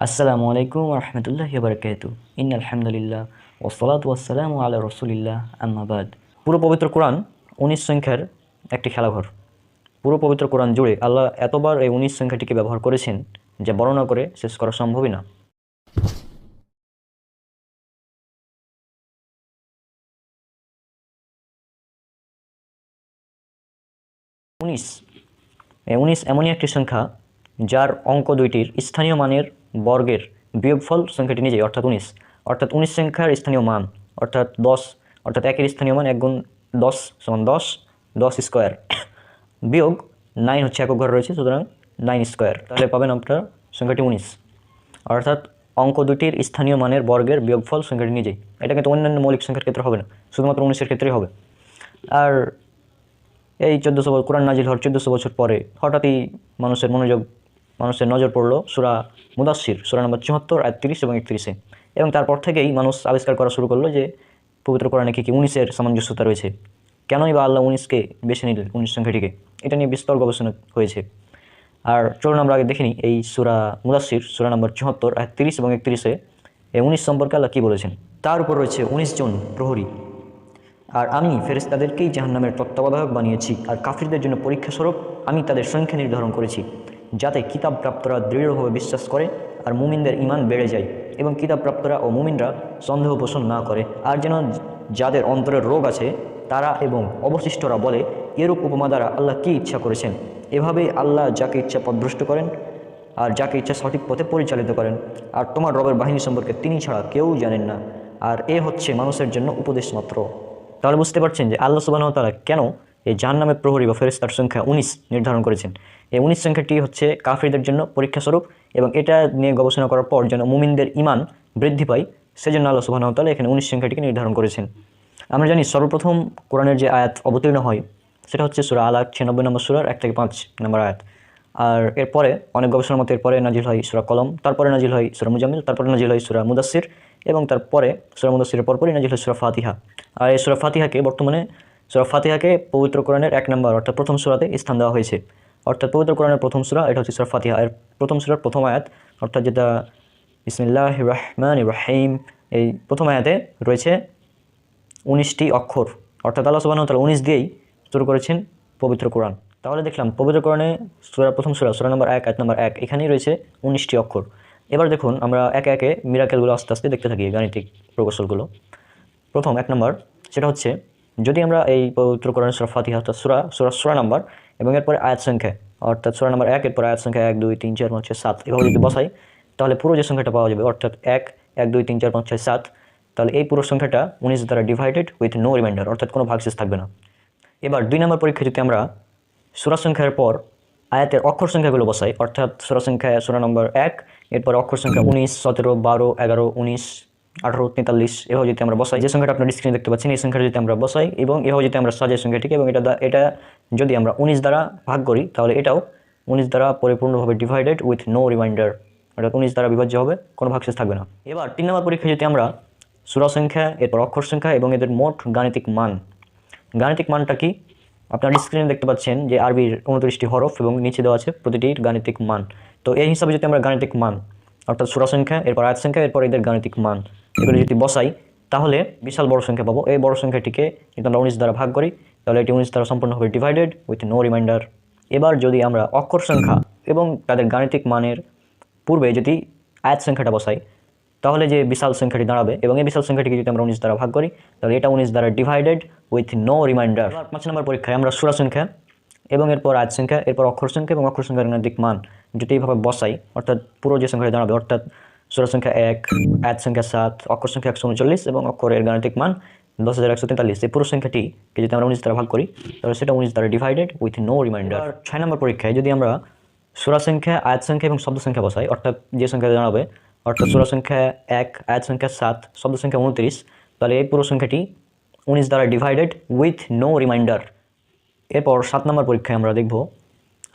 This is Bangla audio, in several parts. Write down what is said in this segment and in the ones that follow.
আসসালামু আলাইকুম রহমতুল্লাহি বারাকাতু। ইন্নাল হামদুলিল্লাহ ওয়াসসালাতু ওয়াসসালামু আলা রাসূলিল্লাহ আম্মা বাদ। পুরো পবিত্র কোরআন ১৯ সংখ্যার একটি খেলাঘর। পুরো পবিত্র কোরআন জুড়ে আল্লাহ এতবার এই ১৯ সংখ্যাটিকে ব্যবহার করেছেন যা বর্ণনা করে শেষ করা সম্ভবই না। ১৯ এই ১৯ এমনই একটি সংখ্যা যার অঙ্ক দুইটির স্থানীয় মানের বর্গের বিয়োগফল সংখ্যাটি নিজেই, অর্থাৎ ১৯। অর্থাৎ ১৯ সংখ্যার স্থানীয় মান অর্থাৎ ১০, অর্থাৎ একের স্থানীয় মান ১ গুণ ১০ সমান ১০, ১০ স্কোয়ার বিয়োগ 9 হচ্ছে একক ঘরে রয়েছে, সুতরাং 9 স্কোয়ার। তাহলে পাবেন আপনার সংখ্যাটি ১৯। অর্থাৎ অঙ্ক দুটির স্থানীয় মানের বর্গের বিয়োগফল সংখ্যাটি নিজেই। এটা কিন্তু অন্যান্য মৌলিক সংখ্যার ক্ষেত্রে হবে না, শুধুমাত্র ১৯-এর ক্ষেত্রেই হবে। আর এই ১৪০০ কোরআন নাজিল হওয়ার ১৪০০ বছর পরে হঠাৎই মানুষের নজর পড়লো সূরা মুদাসসির, সূরা নম্বর ৭৪ আয়াত ৩০ এবং ৩১-এ। এবং তারপর থেকেই মানুষ আবিষ্কার করা শুরু করলো যে পবিত্র কোরআনে কি ১৯-এর সামঞ্জস্যতা রয়েছে, কেনই বা আল্লাহ ১৯-কে বেছে নিলেন, ১৯ সংখ্যাটিকে। এটা নিয়ে বিস্তর গবেষণা হয়েছে। আর চলুন আমরা আগে দেখিনি এই সূরা মুদাসসির, সূরা নম্বর ৭৪ আয়াত ৩০ এবং ৩১-এ এই ১৯ সম্পর্কে আল্লাহ কী বলেছেন। তার উপর রয়েছে ১৯ জন প্রহরী, আর আমি ফেরেশতাদেরকেই জাহান্নামের তত্ত্বাবধায়ক বানিয়েছি, আর কাফিরদের জন্য পরীক্ষাস্বরূপ আমি তাদের সংখ্যা নির্ধারণ করেছি, যাতে কিতাবপ্রাপ্তরা দৃঢ়ভাবে বিশ্বাস করে আর মুমিনদের ঈমান বেড়ে যায়, এবং কিতাবপ্রাপ্তরা ও মুমিনরা সন্দেহ পোষণ না করে। আর যেন যাদের অন্তরের রোগ আছে তারা এবং অবশিষ্টরা বলে, এরূপ উপমা দ্বারা আল্লাহ কী ইচ্ছা করেছেন। এভাবেই আল্লাহ যাকে ইচ্ছা পথভ্রষ্ট করেন আর যাকে ইচ্ছা সঠিক পথে পরিচালিত করেন। আর তোমার রবের বাহিনী সম্পর্কে তিনি ছাড়া কেউ জানেন না, আর এ হচ্ছে মানুষের জন্য উপদেশ মাত্র। তাহলে বুঝতে পারছেন যে আল্লাহ সুবহানাহু ওয়া তাআলা কেন এই জাহান্নামের প্রহরী বা ফেরেশতার সংখ্যা ১৯ নির্ধারণ করেছেন। এই ১৯ সংখ্যাটি হচ্ছে কাফিরদের জন্য পরীক্ষাস্বরূপ, এবং এটা নিয়ে গবেষণা করার পর যেন মুমিনদের ঈমান বৃদ্ধি পায়, সেজন্য আল্লাহ সুবহানাহু ওয়া তাআলা এখানে ১৯ সংখ্যাটিকে নির্ধারণ করেছেন। আমরা জানি সর্বপ্রথম কোরআনের যে আয়াত অবতীর্ণ হয় সেটা হচ্ছে সূরা আলাক ৯৬ নম্বর সূরার ১ থেকে ৫ নম্বর আয়াত। আর এরপরে অনেক গবেষণার মতে এরপরে নাজিল হয় সূরা কলম, তারপরে নাজিল হয় সূরা মুজাম্মিল, তারপরে নাজিল হয় সূরা মুদাসসির, এবং তারপরে সূরা মুদাসসিরের পরপরই নাজিল হয় সূরা ফাতিহা। আর এই সূরা ফাতিহাকে পবিত্র কোরআনের ১ নম্বর অর্থাৎ প্রথম সূরাতে স্থান দেওয়া হয়েছে। অর্থাৎ পবিত্র কোরআনের প্রথম সূরা এটা হচ্ছে সূরা ফাতিহা। এর প্রথম সূরার প্রথম আয়াত অর্থাৎ যেটা বিসমিল্লাহির রহমানির রহিম, এই প্রথম আয়াতে রয়েছে ১৯টি অক্ষর। অর্থাৎ আল্লাহ সুবহানাহু ওয়া তাআলা ১৯ দিয়েই শুরু করেছেন পবিত্র কোরআন। তাহলে দেখলাম পবিত্র কোরআনে প্রথম সূরা নম্বর ১ আয়াত নম্বর ১, এখানেই রয়েছে ১৯টি অক্ষর। এবার দেখুন আমরা একে একে মিরাকেলগুলো আস্তে আস্তে দেখতে থাকি, গাণিতিক প্রকৌশলগুলো। প্রথম ১ নম্বর সেটা হচ্ছে, যদি আমরা এই পবিত্র কোরআনের সূরা ফাতিহা অর্থাৎ সূরা নাম্বার এবং এরপরে আয়াত সংখ্যা অর্থাৎ সূরা নাম্বার ১ এরপর আয়াত সংখ্যা ১ ২ ৩ ৪ ৫ ৬ ৭ এভাবে যদি বসাই, তাহলে পুরো যে সংখ্যাটা পাওয়া যাবে অর্থাৎ ১ ১ ২ ৩ ৪ ৫ ৬ ৭, তাহলে এই পুরো সংখ্যাটা ১৯ দ্বারা ডিভাইডেড উইথ নো রিমাইন্ডার, অর্থাৎ কোনো ভাগশেষ থাকবে না। এবার ২ নম্বর পরীক্ষা যদি আমরা সূরা সংখ্যার পর আয়াতের অক্ষর সংখ্যাগুলো বসাই, অর্থাৎ সূরা নম্বর ১ এরপর অক্ষর সংখ্যা ১৯ ১৭ ১২ ১১ ১৯ ১৮ ৪৩ এভাবে যদি আমরা বসাই, যে সংখ্যাটা আপনার স্ক্রিনে দেখতে পাচ্ছেন এই সংখ্যাটা যদি আমরা বসাই এবং এভাবে যদি আমরা সাজাই সংখ্যাটিকে, এবং এটা যদি আমরা ১৯ দ্বারা ভাগ করি, তাহলে এটাও ১৯ দ্বারা পরিপূর্ণভাবে ডিভাইডেড উইথ নো রিমাইন্ডার, অর্থাৎ ১৯ দ্বারা বিভাজ্য হবে, কোনো ভাগশেষ থাকবে না। এবার ৩ নম্বর পরীক্ষা যদি আমরা সূরা সংখ্যা এরপর অক্ষর সংখ্যা এবং এদের মোট গাণিতিক মানটা কি আপনার স্ক্রিনে দেখতে পাচ্ছেন যে আরবির ২৯টি হরফ এবং নিচে দেওয়া আছে প্রতিটির গাণিতিক মান। তো এই হিসাবে যদি আমরা গাণিতিক মান অর্থাৎ সূরা সংখ্যা এরপর আয়াত সংখ্যা এরপর এদের গাণিতিক মান এগুলো যদি বসাই, তাহলে বিশাল বড় সংখ্যা পাবো। এই বড় সংখ্যাটিকে যদি আমরা ১৯ দ্বারা ভাগ করি, তাহলে এটি ১৯ দ্বারা সম্পূর্ণভাবে ডিভাইডেড উইথ নো রিমাইন্ডার। এবার যদি আমরা অক্ষর সংখ্যা এবং তাদের গাণিতিক মানের পূর্বে যদি আয়াত সংখ্যাটা বসাই, তাহলে যে বিশাল সংখ্যাটি দাঁড়াবে, এবং এই বিশাল সংখ্যাটিকে যদি আমরা ১৯ দ্বারা ভাগ করি, তাহলে এটা ১৯ দ্বারা ডিভাইডেড উইথ নো রিমাইন্ডার। ৫ নম্বর পরীক্ষায় আমরা সূরা সংখ্যা এবং এরপর আয়াত সংখ্যা এরপর অক্ষর সংখ্যা এবং অক্ষর সংখ্যার গাণিতিক মান যদি এইভাবে বসাই, অর্থাৎ পুরো যে সংখ্যাটি দাঁড়াবে অর্থাৎ সূরা সংখ্যা ১, আয়াত সংখ্যা ৭, অক্ষর সংখ্যা ১৩৯ এবং অক্ষরের গাণিতিক মান ১০,১৪৩, এই পুরো সংখ্যাটিকে যদি আমরা ১৯ দ্বারা ভাগ করি, তাহলে সেটা ১৯ দ্বারা ডিভাইডেড উইথ নো রিমাইন্ডার। ৬ নম্বর পরীক্ষায় যদি আমরা সূরা সংখ্যা, আয়াত সংখ্যা এবং শব্দ সংখ্যা বসাই, অর্থাৎ যে সংখ্যা দাঁড়াবে অর্থাৎ সূরা সংখ্যা ১, আয়াত সংখ্যা ৭, শব্দ সংখ্যা ২৯, তাহলে এই পুরো সংখ্যাটি ১৯ দ্বারা ডিভাইডেড উইথ নো রিমাইন্ডার। এরপর ৭ নম্বর পরীক্ষায় আমরা দেখব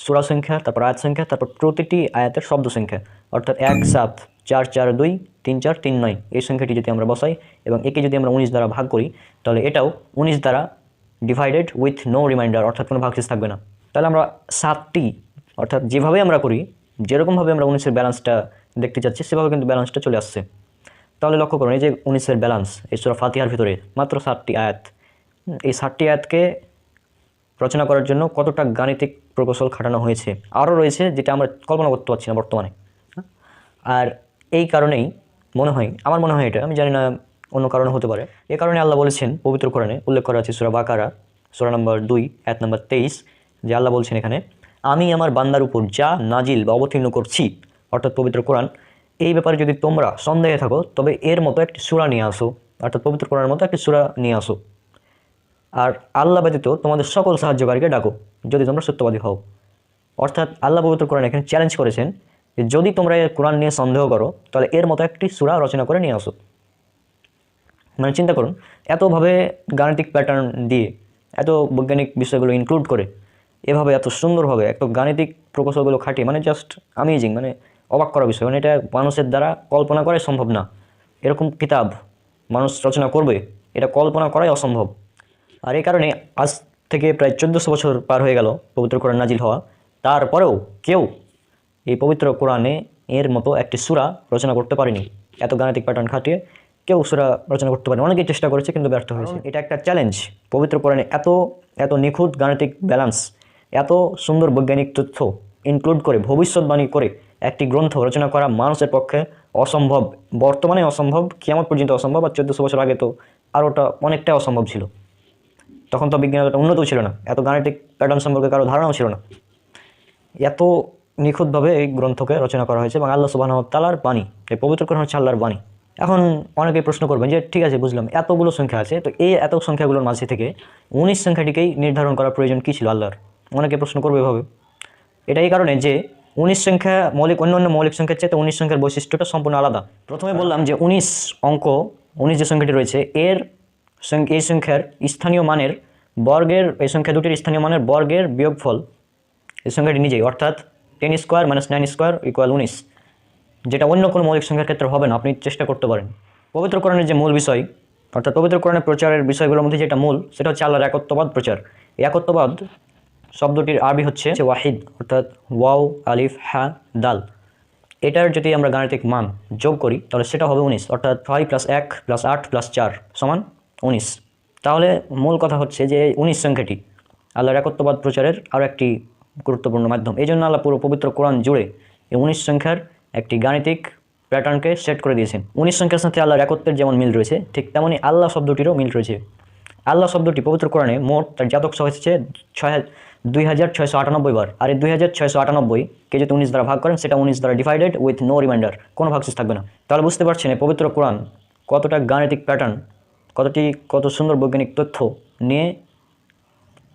সূরা সংখ্যা তারপর আয়াত সংখ্যা তারপর প্রতিটি আয়াতের শব্দ সংখ্যা, অর্থাৎ ১ ৭ ৪ ৪ ২ ৩ ৪ ৩ ৯ এই সংখ্যাটি যদি আমরা বসাই এবং একে যদি আমরা ১৯ দ্বারা ভাগ করি, তাহলে এটাও ১৯ দ্বারা ডিভাইডেড উইথ নো রিমাইন্ডার, অর্থাৎ কোনো ভাগশেষ থাকবে না। তাহলে আমরা ৭টি অর্থাৎ যেভাবে আমরা করি, যেরকমভাবে আমরা ১৯-এর ব্যালেন্সটা দেখতে চাচ্ছি সেভাবে কিন্তু ব্যালেন্সটা চলে আসছে। তাহলে লক্ষ্য করুন এই যে 19-এর ব্যালেন্স এই সূরা ফাতিহার ভিতরে মাত্র 7টি আয়াত। এই 7টি আয়াতকে রচনা করার জন্য কতটা গাণিতিক প্রকৌশল খাটানো হয়েছে আরও রয়েছে, যেটা আমরা কল্পনা করতে পারছি না বর্তমানে। আর এই কারণেই আমার মনে হয় এটা, আমি জানি না অন্য কারণে হতে পারে, এ কারণে আল্লাহ বলেছেন পবিত্র কোরআনে, উল্লেখ করা আছে সূরা বাকারা সূরা নম্বর 2 আয়াত নম্বর 23, যে আল্লাহ বলছেন এখানে, আমি আমার বান্দার উপর যা নাজিল বা অবতীর্ণ করছি, অর্থাৎ পবিত্র কোরআন, এই ব্যাপারে যদি তোমরা সন্দেহে থাকো তবে এর মতো একটি সূরা নিয়ে আসো, অর্থাৎ পবিত্র কোরআনের মতো একটি সূরা নিয়ে আসো, আর আল্লাহ ব্যতীত তোমাদের সকল সাহায্যকারীকে ডাকো যদি তোমরা সত্যবাদী হও। অর্থাৎ আল্লাহ পবিত্র কোরআন এখানে চ্যালেঞ্জ করেছেন যে যদি তোমরা এই কোরআন নিয়ে সন্দেহ করো তাহলে এর মতো একটি সূরা রচনা করে নিয়ে আসো। মানে চিন্তা করুন, এতভাবে গাণিতিক প্যাটার্ন দিয়ে এত বৈজ্ঞানিক বিষয়গুলো ইনক্লুড করে এভাবে এত সুন্দরভাবে এত গাণিতিক প্রকৌশলগুলো খাটিয়ে, মানে জাস্ট আমেজিং, মানে অবাক করা বিষয়। মানে এটা মানুষের দ্বারা কল্পনা করাই সম্ভব না। এরকম কিতাব মানুষ রচনা করবে এটা কল্পনা করাই অসম্ভব। আর এই কারণে আজ থেকে প্রায় 1400 বছর পার হয়ে গেল পবিত্র কোরআন নাজিল হওয়া, তারপরেও কেউ এই পবিত্র কোরআনে এর মতো একটি সূরা রচনা করতে পারেনি। এত গাণিতিক প্যাটার্ন খাটিয়ে কেউ সূরা রচনা করতে পারেনি। অনেকেই চেষ্টা করেছে কিন্তু ব্যর্থ হয়েছে। এটা একটা চ্যালেঞ্জ। পবিত্র কোরআনে এত এত নিখুঁত গাণিতিক ব্যালেন্স, এত সুন্দর বৈজ্ঞানিক তথ্য ইনক্লুড করে ভবিষ্যৎবাণী করে একটি গ্রন্থ রচনা করা মানুষের পক্ষে অসম্ভব। বর্তমানে অসম্ভব, কিয়ামত পর্যন্ত অসম্ভব, আর 1400 বছর আগে তো আরোটা অনেকটাই অসম্ভব ছিল। তখন তো বিজ্ঞান এতটা উন্নতও ছিল না, এত গাণিতিক প্যাটার্ন সম্পর্কে কারো ধারণাও ছিল না। এত নিখুঁতভাবে এই গ্রন্থকে রচনা করা হয়েছে এবং আল্লাহ সুবহানাহু ওয়া তাআলার বাণী, এই পবিত্র কোরআন হচ্ছে আল্লাহর বাণী। এখন অনেকেই প্রশ্ন করবেন যে ঠিক আছে বুঝলাম এতগুলো সংখ্যা আছে, তো এই এত সংখ্যাগুলোর মাঝে থেকে 19 সংখ্যাটিকেই নির্ধারণ করার প্রয়োজন কী ছিল আল্লাহর? অনেকে প্রশ্ন করবে এভাবে। এটা এই কারণে যে 19 সংখ্যা অন্যান্য মৌলিক সংখ্যার চাইতে 19 সংখ্যার বৈশিষ্ট্যটা সম্পূর্ণ আলাদা। প্রথমে বললাম যে 19 যে সংখ্যাটি রয়েছে এই সংখ্যার স্থানীয় মানের বর্গের, এই সংখ্যা দুটির স্থানীয় মানের বর্গের বিয়োগফল এই সংখ্যাটি নিজেই, অর্থাৎ 10² - 9² = 19, যেটা অন্য কোনো মৌলিক সংখ্যার ক্ষেত্রে হবে না। আপনি চেষ্টা করতে পারেন। পবিত্র কোরআনের যে মূল বিষয়, অর্থাৎ পবিত্র কোরআনের প্রচারের বিষয়গুলোর মধ্যে যেটা মূল, সেটা হচ্ছে আল্লাহর একত্ববাদ প্রচার। এই একত্ববাদ শব্দটির আরবি হচ্ছে ওয়াহিদ, অর্থাৎ ওয়াও আলিফ হা দাল। এটার যদি আমরা গাণিতিক মান যোগ করি তাহলে সেটা হবে 19, অর্থাৎ 5 + 1 + 8 + 4 = 19। তাহলে মূল কথা হচ্ছে যে 19 সংখ্যাটি আল্লাহর একত্ববাদ প্রচারের আরও একটি গুরুত্বপূর্ণ মাধ্যম। এই জন্য আল্লাহ পুরো পবিত্র কোরআন জুড়ে এই 19 সংখ্যার একটি গাণিতিক প্যাটার্নকে সেট করে দিয়েছেন। 19 সংখ্যার সাথে আল্লাহর একত্বের যেমন মিল রয়েছে, ঠিক তেমনই আল্লাহ শব্দটিরও মিল রয়েছে। আল্লাহ শব্দটি পবিত্র কোরআনে মোট তার জাতক সহ এসেছে 2698 বার। আর এই 2698কে যদি 19 দ্বারা ভাগ করেন সেটা 19 দ্বারা ডিভাইডেড উইথ নো রিমাইন্ডার, কোনো ভাগশেষ থাকবে না। তাহলে বুঝতে পারছেন পবিত্র কোরআন কতটা গাণিতিক প্যাটার্ন, কত সুন্দর বৈজ্ঞানিক তথ্য নিয়ে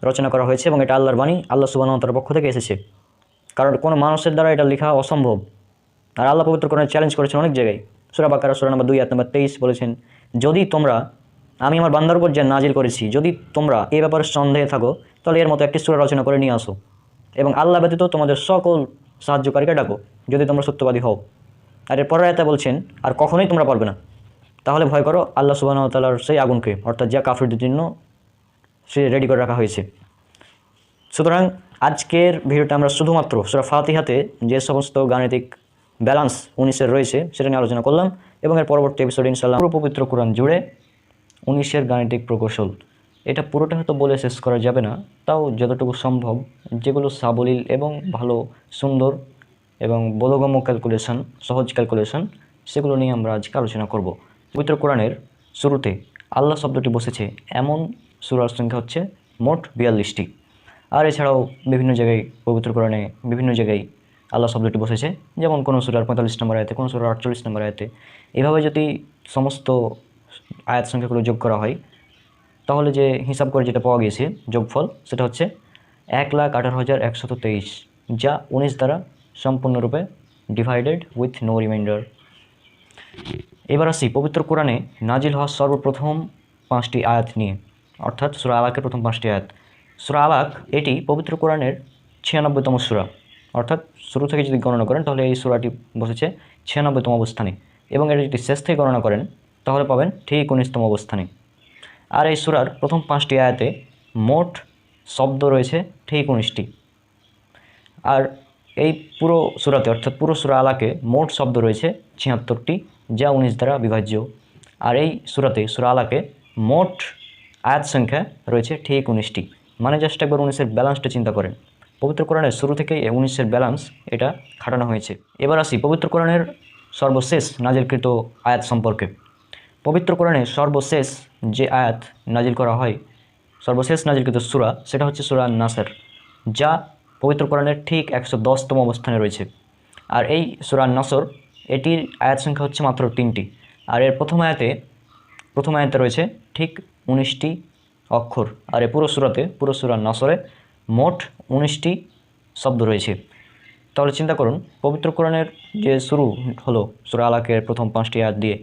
রচনা করা হয়েছে, এবং এটা আল্লাহর বাণী, আল্লাহ সুবহানাহু ওয়া তাআলার পক্ষ থেকে এসেছে। কারণ কোনো মানুষের দ্বারা এটা লেখা অসম্ভব। আর আল্লাহ পবিত্র কোরআনে চ্যালেঞ্জ করেছেন অনেক জায়গায়। সূরা বাকারা সূরা নম্বর 2 আয়াত নম্বর 23 বলেছেন, যদি তোমরা, আমি আমার বান্দার উপর যা নাজিল করেছি, যদি তোমরা এই ব্যাপারে সন্দেহে থাকো তাহলে এর মতো একটি সূরা রচনা করে নিয়ে আসো, এবং আল্লাহ ব্যতীত তোমাদের সকল সাহায্যকারীকে ডাকো যদি তোমরা সত্যবাদী হও। আর এর পরের আয়াতে বলছেন, আর কখনোই তোমরা পারবে না। তাহলে ভয় করো আল্লাহ সুবহানাহু ওয়া তাআলার সেই আগুনকে, অর্থাৎ যা কাফিরদের জন্য সে রেডি করে রাখা হয়েছে। সুতরাং আজকের ভিডিওটা আমরা শুধুমাত্র সূরা ফাতিহাতে যে সমস্ত গাণিতিক ব্যালেন্স 19-এর রয়েছে সেটা নিয়ে আলোচনা করলাম, এবং এর পরবর্তী এপিসোডে ইনশাআল্লাহ পুরো পবিত্র কোরআন জুড়ে 19-এর গাণিতিক প্রকৌশল, এটা পুরোটা হয়তো বলে শেষ করা যাবে না, তাও যতটুকু সম্ভব যেগুলো সাবলীল এবং ভালো সুন্দর এবং বোধগম্য ক্যালকুলেশন, সহজ ক্যালকুলেশন, সেগুলো নিয়ে আমরা আজকে আলোচনা করব। পবিত্র কোরআনের শুরুতে আল্লাহ শব্দটি বসেছে এমন সূরার সংখ্যা হচ্ছে মোট 42টি। আর এছাড়াও বিভিন্ন জায়গায় পবিত্র কোরআনে বিভিন্ন জায়গায় আল্লাহ শব্দটি বসেছে, যেমন কোনো সূরার 45 নম্বর আয়াতে, কোনো সূরার 48 নম্বর আয়াতে। এভাবে যদি সমস্ত আয়াত সংখ্যাগুলো যোগ করা হয় তাহলে যে হিসাব করে যেটা পাওয়া গিয়েছে যোগফল, সেটা হচ্ছে 1,18,123, যা 19 দ্বারা সম্পূর্ণরূপে ডিভাইডেড উইথ নো রিমাইন্ডার। এবার আসি পবিত্র কোরআনে নাজিল হওয়া সর্বপ্রথম 5টি আয়াত নিয়ে, অর্থাৎ সূরা আলাকের প্রথম 5টি আয়াত। সূরা আলাক এটি পবিত্র কোরআনের 96তম সূরা, অর্থাৎ শুরু থেকে যদি গণনা করেন তাহলে এই সূরাটি বসেছে 96তম অবস্থানে, এবং এর যদি শেষ থেকে গণনা করেন তাহলে পাবেন ঠিক 19তম অবস্থানে। আর এই সূরার প্রথম 5টি আয়াতে মোট শব্দ রয়েছে ঠিক 19টি। আর এই পুরো সূরাতে অর্থাৎ পুরো সূরা আলাকে মোট শব্দ রয়েছে ৭৬টি, যা ১৯ দ্বারা বিভাজ্য। আর এই সূরাতে সূরা আলাকে মোট আয়াত সংখ্যা রয়েছে ঠিক ১৯টি। মানে জাস্ট একবার ১৯-এর ব্যালেন্সটা চিন্তা করেন। পবিত্র কোরআনের শুরু থেকেই ১৯-এর ব্যালেন্স এটা খাটানো হয়েছে। এবার আসি পবিত্র কোরআনের সর্বশেষ নাজিলকৃত আয়াত সম্পর্কে। পবিত্র কোরআনে সর্বশেষ যে আয়াত নাজিল করা হয়, সর্বশেষ নাজিলকৃত সূরা, সেটা হচ্ছে সূরা নাসর, যা পবিত্র কোরআনের ঠিক ১১০তম অবস্থানে রয়েছে। আর এই সূরা নাসর, এটির আয়াত সংখ্যা হচ্ছে মাত্র ৩টি। আর এর প্রথম আয়াতে রয়েছে ঠিক ১৯টি অক্ষর। আর এই পুরো সূরা নাসরে মোট ১৯টি শব্দ রয়েছে। তাহলে চিন্তা করুন, পবিত্র কোরআনের যে শুরু হলো সূরা আলাকের প্রথম 5টি আয়াত দিয়ে,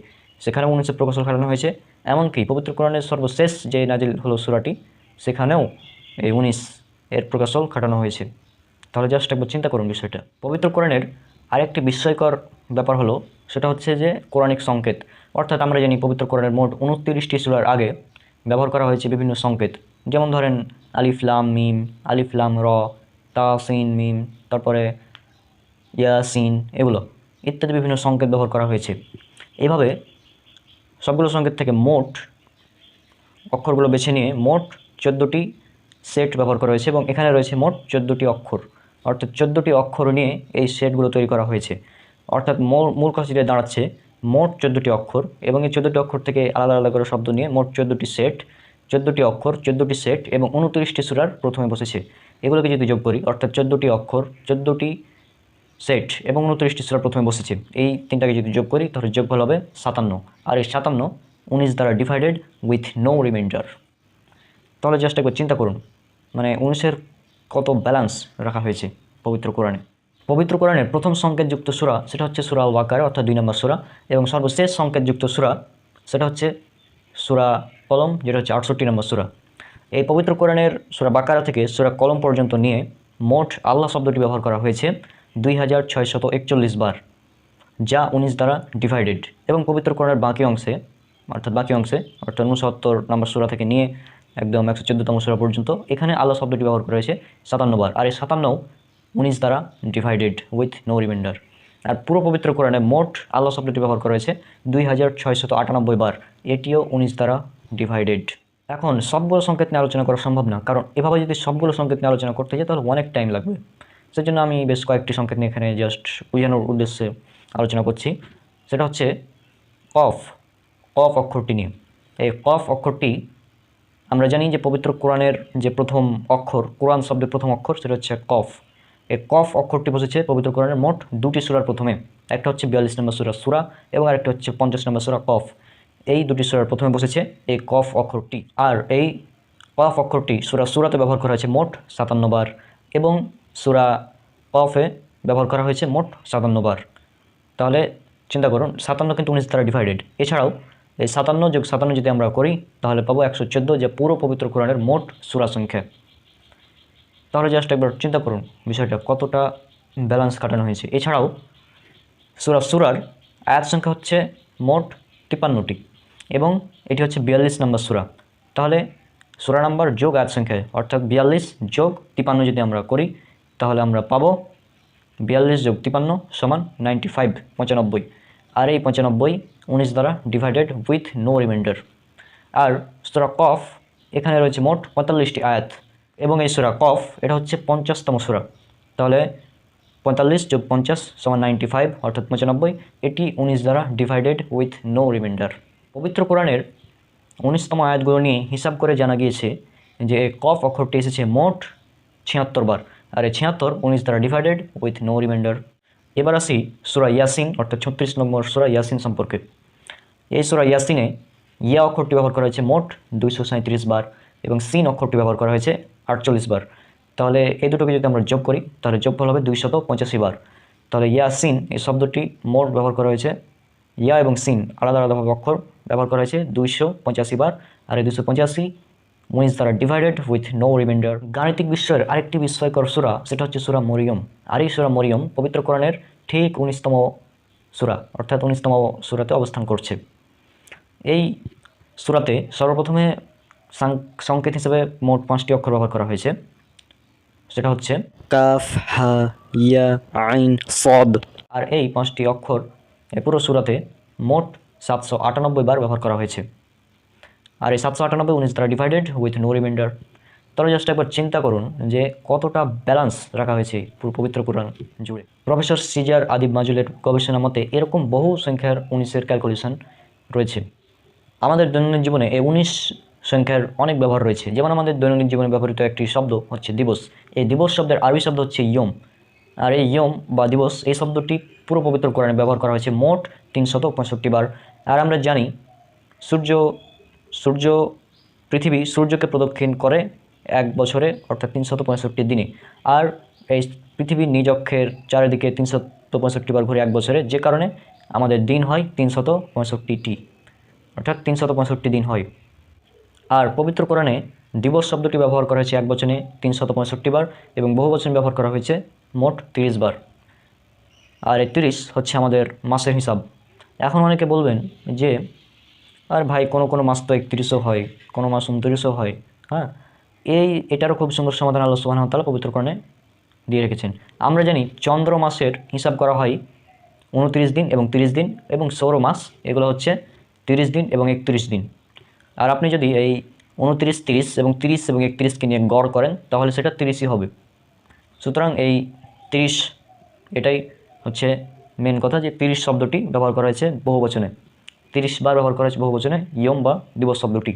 সেখানেও ১৯-এর প্রকৌশল খাটানো হয়েছে। এমনকি পবিত্র কোরআনের সর্বশেষ যে নাজিল হলো সূরাটি, সেখানেও এই ১৯-এর প্রকৌশল খাটানো হয়েছে। তাহলে জাস্ট একবার চিন্তা করুন বিষয়টা। পবিত্র কোরআনের আরেকটি বিস্ময়কর ব্যাপার হলো, সেটা হচ্ছে যে কোরআনিক সংকেত। অর্থাৎ আমরা জানি পবিত্র কোরআনের মোট ২৯টি সূরার আগে ব্যবহার করা হয়েছে বিভিন্ন সংকেত। যেমন ধরেন আলিফ লাম মিম, আলিফ লাম র, তা সিন মিম, তারপরে ইয়াসিন, এগুলো ইত্যাদি বিভিন্ন সংকেত ব্যবহার করা হয়েছে। এইভাবে সবগুলো সংকেত থেকে মোট অক্ষরগুলো বেছে নিয়ে মোট 14টি সেট ব্যবহার করা হয়েছে এবং এখানে রয়েছে মোট 14টি অক্ষর। অর্থাৎ 14টি অক্ষর নিয়ে এই সেটগুলো তৈরি করা হয়েছে। অর্থাৎ মূল কথা যেটা দাঁড়াচ্ছে, মোট 14টি অক্ষর এবং এই 14টি অক্ষর থেকে আলাদা আলাদা করে শব্দ নিয়ে মোট 14টি সেট, 14টি অক্ষর, 14টি সেট এবং 29টি সূরার প্রথমে বসেছে। এগুলোকে যদি যোগ করি, অর্থাৎ 14টি অক্ষর, 14টি সেট এবং 29টি সূরা প্রথমে বসেছে, এই তিনটাকে যদি যোগ করি তাহলে যোগফল হবে 57। আর এই 57 19 দ্বারা ডিভাইডেড উইথ নো রিমাইন্ডার। তাহলে জাস্ট একবার চিন্তা করুন, মানে 19-এর কত ব্যালেন্স রাখা হয়েছে পবিত্র কোরআনে। পবিত্র কোরআনের প্রথম সংকেতযুক্ত সূরা সেটা হচ্ছে সূরা আল বাকারা, অর্থাৎ 2 নম্বর সূরা, এবং সর্বশেষ সংকেতযুক্ত সূরা সেটা হচ্ছে সূরা কলম, যেটা হচ্ছে 68 নম্বর সূরা। এই পবিত্র কোরআনের সূরা বাকারা থেকে সূরা কলম পর্যন্ত নিয়ে মোট আল্লাহ শব্দটি ব্যবহার করা হয়েছে 2641 বার, যা 19 দ্বারা ডিভাইডেড। এবং পবিত্র কোরআনের বাকি অংশে অর্থাৎ 69 নম্বর সূরা থেকে নিয়ে একদম 114তম সূরা পর্যন্ত এখানে আল্লাহ শব্দটি ব্যবহার করা হয়েছে 57 বার। আর এই 57 19 দ্বারা ডিভাইডেড উইথ নো রিমাইন্ডার। আর পুরো পবিত্র কোরআনে মোট আল্লাহ শব্দটি ব্যবহার করা হয়েছে 2698 বার, এটিও 19 দ্বারা ডিভাইডেড। এখন সবগুলো সংকেত নিয়ে আলোচনা করা সম্ভব না, কারণ এভাবে যদি সবগুলো সংকেত নিয়ে আলোচনা করতে যাই তাহলে অনেক টাইম লাগবে। সেজন্য আমি বেশ কয়েকটি সংকেত নিয়ে এখানে জাস্ট বোঝানোর উদ্দেশ্যে আলোচনা করছি। সেটা হচ্ছে কফ অক্ষরটি নিয়ে। এই কফ অক্ষরটি আমরা জানি যে পবিত্র কোরআনের যে প্রথম অক্ষর, কোরআন শব্দের প্রথম অক্ষর, সেটা হচ্ছে কফ। এই কফ অক্ষরটি বসেছে পবিত্র কোরআনের মোট 2টি সূরার প্রথমে। একটা হচ্ছে 42 নম্বর সূরা এবং আরেকটা হচ্ছে 50 নম্বর সূরা কফ। এই 2টি সূরার প্রথমে বসেছে এই কফ অক্ষরটি। আর এই কফ অক্ষরটি সূরাতে ব্যবহার করা হয়েছে মোট 57 বার এবং সূরা কফে ব্যবহার করা হয়েছে মোট 57 বার। তাহলে চিন্তা করুন, 57 কিন্তু 19 দ্বারা ডিভাইডেড। এছাড়াও এই 57 যোগ 57 যদি আমরা করি তাহলে পাবো 114, যে পুরো পবিত্র কোরআনের মোট সূরা সংখ্যা। তাহলে জাস্ট একবার চিন্তা করুন বিষয়টা কতটা ব্যালেন্স কাটানো হয়েছে। এছাড়াও সূরার আয়াত সংখ্যা হচ্ছে মোট 53টি এবং এটি হচ্ছে 42 নম্বর সূরা। তাহলে সূরা নাম্বার যোগ আয়াত সংখ্যা অর্থাৎ 42 যোগ 53 যদি আমরা করি তাহলে আমরা পাবো 42 যোগ 53 সমান 95। আর এই 95 19 দ্বারা ডিভাইডেড উইথ নো রিমাইন্ডার। আর সূরা কফ, এখানে রয়েছে মোট 45টি আয়াত এবং এই সূরা কফ এটা হচ্ছে 50তম সূরা। তাহলে 45 যোগ 50 সমান 95 অর্থাৎ 95, এটি 19 দ্বারা ডিভাইডেড উইথ নো রিমাইন্ডার। পবিত্র কোরআনের 19তম আয়াতগুলো নিয়ে হিসাব করে জানা গিয়েছে যে কফ অক্ষরটি এসেছে মোট 76 বার, আর এই 76 19 দ্বারা ডিভাইডেড উইথ নো রিমাইন্ডার। এবার আসি সূরা ইয়াসিন অর্থাৎ 36 নম্বর সূরা ইয়াসিন সম্পর্কে। এই সূরা ইয়াসিনে ইয়া অক্ষরটি ব্যবহার করা হয়েছে মোট 237 বার এবং সিন অক্ষরটি ব্যবহার করা হয়েছে 48 বার। তাহলে এই দুটোকে যদি আমরা যোগ করি তাহলে যোগফল হবে 285 বার। তাহলে ইয়াসিন এই শব্দটি মোট ব্যবহার করা হয়েছে, ইয়া এবং সিন আলাদা আলাদাভাবে অক্ষর ব্যবহার করা হয়েছে 285 বার। আর এই 285 19 দ্বারা ডিভাইডেড উইথ নো রিমাইন্ডার। গাণিতিক বিষয়ের আরেকটি বিস্ময়কর সূরা সেটা হচ্ছে সূরা মরিয়ম। আর এই সূরা মরিয়ম পবিত্র কোরআনের ঠিক 19তম সূরা অর্থাৎ 19তম সূরাতে অবস্থান করছে। এই সূরাতে সর্বপ্রথমে সংকেত হিসেবে মোট 5টি অক্ষর ব্যবহার করা হয়েছে। সেটা হচ্ছে কাফ, হা, ইয়া, আইন, সদ। আর এই 5টি অক্ষর এই পুরো সূরাতে মোট 798 বার ব্যবহার করা হয়েছে। আর এই 798 19 দ্বারা ডিভাইডেড উইথ নো রিমাইন্ডার। তাহলে জাস্ট একবার চিন্তা করুন যে কতটা ব্যালেন্স রাখা হয়েছে পুরো পবিত্র কোরআন জুড়ে। প্রফেসর সিজার আদিব মাজুলের গবেষণা মতে এরকম বহু সংখ্যার 19-এর ক্যালকুলেশন রয়েছে। আমাদের দৈনন্দিন জীবনে এই 19 সংখ্যার অনেক ব্যবহার রয়েছে। যেমন আমাদের দৈনন্দিন জীবনে ব্যবহৃত একটি শব্দ হচ্ছে দিবস। এই দিবস শব্দের আরবি শব্দ হচ্ছে ইয়ম। আর এই ইয়ম বা দিবস এই শব্দটি পুরো পবিত্র কোরআনে ব্যবহার করা হয়েছে মোট 365 বার। আর আমরা জানি সূর্য পৃথিবী সূর্যকে প্রদক্ষিণ করে এক বছরে অর্থাৎ 365 দিনে। আর এই পৃথিবীর নিজ অক্ষের চারিদিকে 365 বার ঘুরে এক বছরে, যে কারণে আমাদের দিন হয় 365টি, অর্থাৎ 365 দিন হয়। আর পবিত্র কোরআনে দিবস শব্দটি ব্যবহার করা হয়েছে এক বচনে 365 বার এবং বহু বচনে ব্যবহার করা হয়েছে মোট 30 বার। আর এই 30 হচ্ছে আমাদের মাসের হিসাব। এখন অনেকে বলবেন যে আর ভাই কোনো মাস তো 31ও হয়, কোনো মাস 29ও হয়। হ্যাঁ, এটারও খুব সুন্দর সমাধান আল্লাহ সুবহানাহু ওয়া তাআলা পবিত্র কোরআনে দিয়ে রেখেছেন। আমরা জানি চন্দ্র মাসের হিসাব করা হয় 29 দিন এবং 30 দিন, এবং সৌর মাস এগুলো হচ্ছে 30 দিন এবং 31 দিন। আর আপনি যদি এই 29, 30 এবং 30 এবং 31কে নিয়ে গড় করেন তাহলে সেটা 30ই হবে। সুতরাং এই 30 এটাই হচ্ছে মেন কথা, যে 30 শব্দটি ব্যবহার করা হয়েছে বহু বচনে, 30 বার ব্যবহার করা হয়েছে বহু বচনে ইয়ম বা দিবস শব্দটি।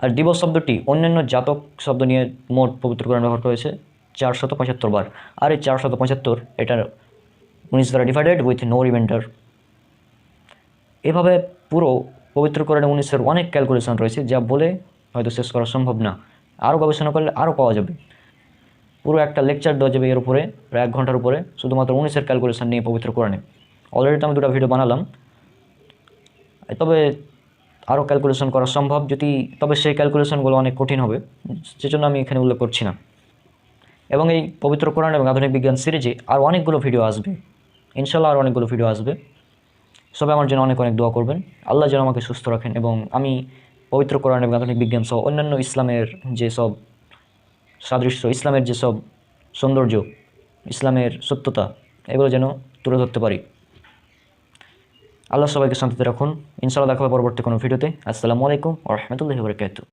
আর দিবস শব্দটি অন্যান্য জাতক শব্দ নিয়ে মোট পবিত্র কোরআন ব্যবহার করা হয়েছে 475 বার। আর এই 475 এটার 19 দ্বারা ডিভাইডেড উইথ নো রিমাইন্ডার। এভাবে পুরো পবিত্র কোরআনে 19-এর অনেক ক্যালকুলেশন রয়েছে, যা বলে হয়তো শেষ করা সম্ভব না। আরও গবেষণা করলে আরও পাওয়া যাবে। পুরো একটা লেকচার দেওয়া যাবে এর উপরে, প্রায় 1 ঘন্টার উপরে, শুধুমাত্র 19-এর ক্যালকুলেশন নিয়ে পবিত্র কোরআনে। অলরেডি তো আমি 2টা ভিডিও বানালাম, তবে আরও ক্যালকুলেশন করা সম্ভব তবে সেই ক্যালকুলেশনগুলো অনেক কঠিন হবে, সেজন্য আমি এখানে উল্লেখ করছি না। এবং এই পবিত্র কোরআন এবং আধুনিক বিজ্ঞান সিরিজে আরও অনেকগুলো ভিডিও আসবে, ইনশাল্লাহ আরও অনেকগুলো ভিডিও আসবে। সবাই আমার জন্য অনেক অনেক দোয়া করবেন। আল্লাহ যেন আমাকে সুস্থ রাখেন এবং আমি পবিত্র কোরআন এবং আধুনিক বিজ্ঞান সহ অন্যান্য ইসলামের যেসব সাদৃশ্য, ইসলামের যেসব সৌন্দর্য, ইসলামের সত্যতা, এগুলো যেন তুলে ধরতে পারি। আল্লাহ সবাইকে শান্তিতে রাখুন। ইনশাআল্লাহ দেখা হবে পরবর্তী কোনো ভিডিওতে। আসসালামু আলাইকুম ওয়া রাহমাতুল্লাহি ওয়া বারাকাতুহু।